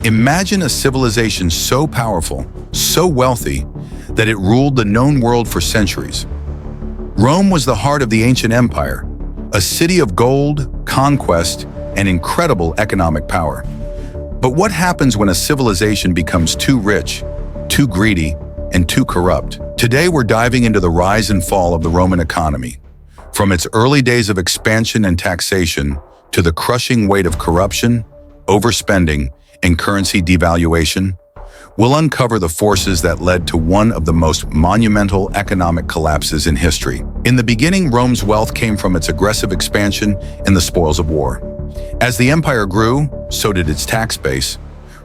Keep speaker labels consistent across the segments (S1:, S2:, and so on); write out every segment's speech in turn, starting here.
S1: Imagine a civilization so powerful, so wealthy, that it ruled the known world for centuries. Rome was the heart of the ancient empire, a city of gold, conquest, and incredible economic power. But what happens when a civilization becomes too rich, too greedy, and too corrupt? Today we're diving into the rise and fall of the Roman economy, from its early days of expansion and taxation to the crushing weight of corruption, overspending, and currency devaluation. We'll uncover the forces that led to one of the most monumental economic collapses in history. In the beginning, Rome's wealth came from its aggressive expansion and the spoils of war. As the empire grew, so did its tax base.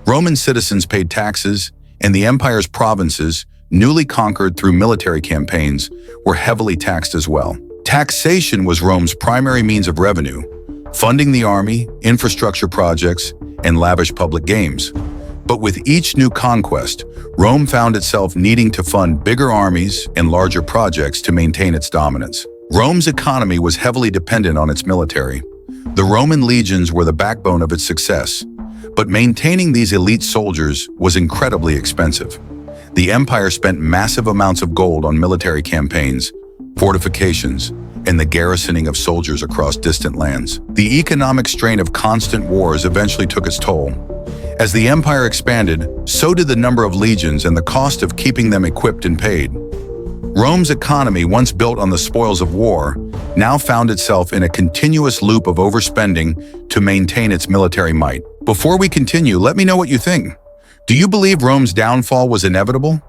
S1: Roman citizens paid taxes, and the empire's provinces, newly conquered through military campaigns, were heavily taxed as well. Taxation was Rome's primary means of revenue, funding the army, infrastructure projects, and lavish public games. But with each new conquest, Rome found itself needing to fund bigger armies and larger projects to maintain its dominance. Rome's economy was heavily dependent on its military. The Roman legions were the backbone of its success, but maintaining these elite soldiers was incredibly expensive. The empire spent massive amounts of gold on military campaigns, fortifications, and the garrisoning of soldiers across distant lands. The economic strain of constant wars eventually took its toll. As the empire expanded, so did the number of legions and the cost of keeping them equipped and paid. Rome's economy, once built on the spoils of war, now found itself in a continuous loop of overspending to maintain its military might. Before we continue, let me know what you think. Do you believe Rome's downfall was inevitable?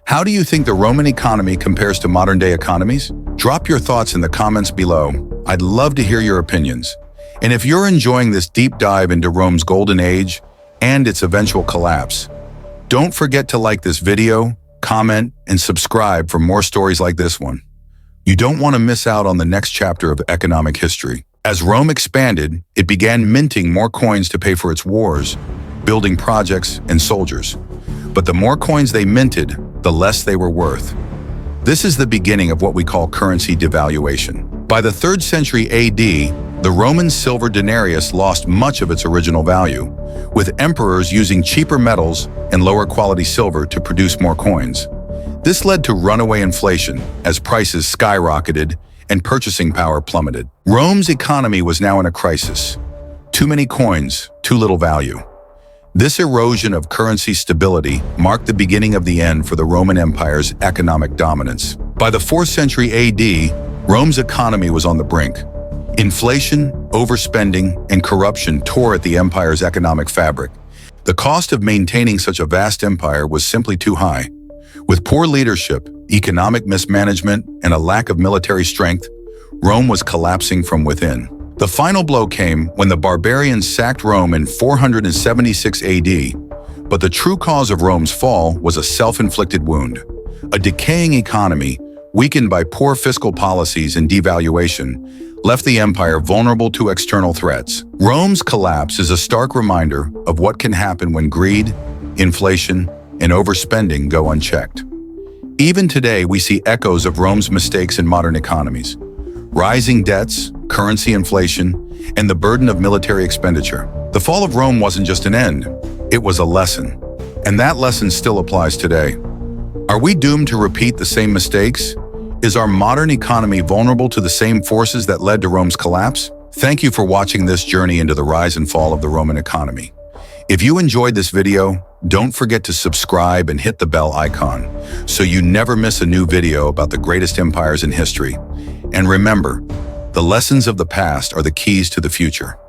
S1: How do you think the Roman economy compares to modern-day economies? Drop your thoughts in the comments below. I'd love to hear your opinions. And if you're enjoying this deep dive into Rome's golden age and its eventual collapse, don't forget to like this video, comment, and subscribe for more stories like this one. You don't want to miss out on the next chapter of economic history. As Rome expanded, it began minting more coins to pay for its wars, building projects, and soldiers. But the more coins they minted, the less they were worth. This is the beginning of what we call currency devaluation. By the 3rd century AD, the Roman silver denarius lost much of its original value, with emperors using cheaper metals and lower quality silver to produce more coins. This led to runaway inflation as prices skyrocketed and purchasing power plummeted. Rome's economy was now in a crisis. Too many coins, too little value. This erosion of currency stability marked the beginning of the end for the Roman Empire's economic dominance. By the 4th century AD, Rome's economy was on the brink. Inflation, overspending, and corruption tore at the empire's economic fabric. The cost of maintaining such a vast empire was simply too high. With poor leadership, economic mismanagement, and a lack of military strength, Rome was collapsing from within. The final blow came when the barbarians sacked Rome in 476 AD, but the true cause of Rome's fall was a self-inflicted wound. A decaying economy, weakened by poor fiscal policies and devaluation, left the empire vulnerable to external threats. Rome's collapse is a stark reminder of what can happen when greed, inflation, and overspending go unchecked. Even today, we see echoes of Rome's mistakes in modern economies. Rising debts, currency inflation, and the burden of military expenditure. The fall of Rome wasn't just an end, it was a lesson. And that lesson still applies today. Are we doomed to repeat the same mistakes? Is our modern economy vulnerable to the same forces that led to Rome's collapse? Thank you for watching this journey into the rise and fall of the Roman economy. If you enjoyed this video, don't forget to subscribe and hit the bell icon so you never miss a new video about the greatest empires in history. And remember, the lessons of the past are the keys to the future.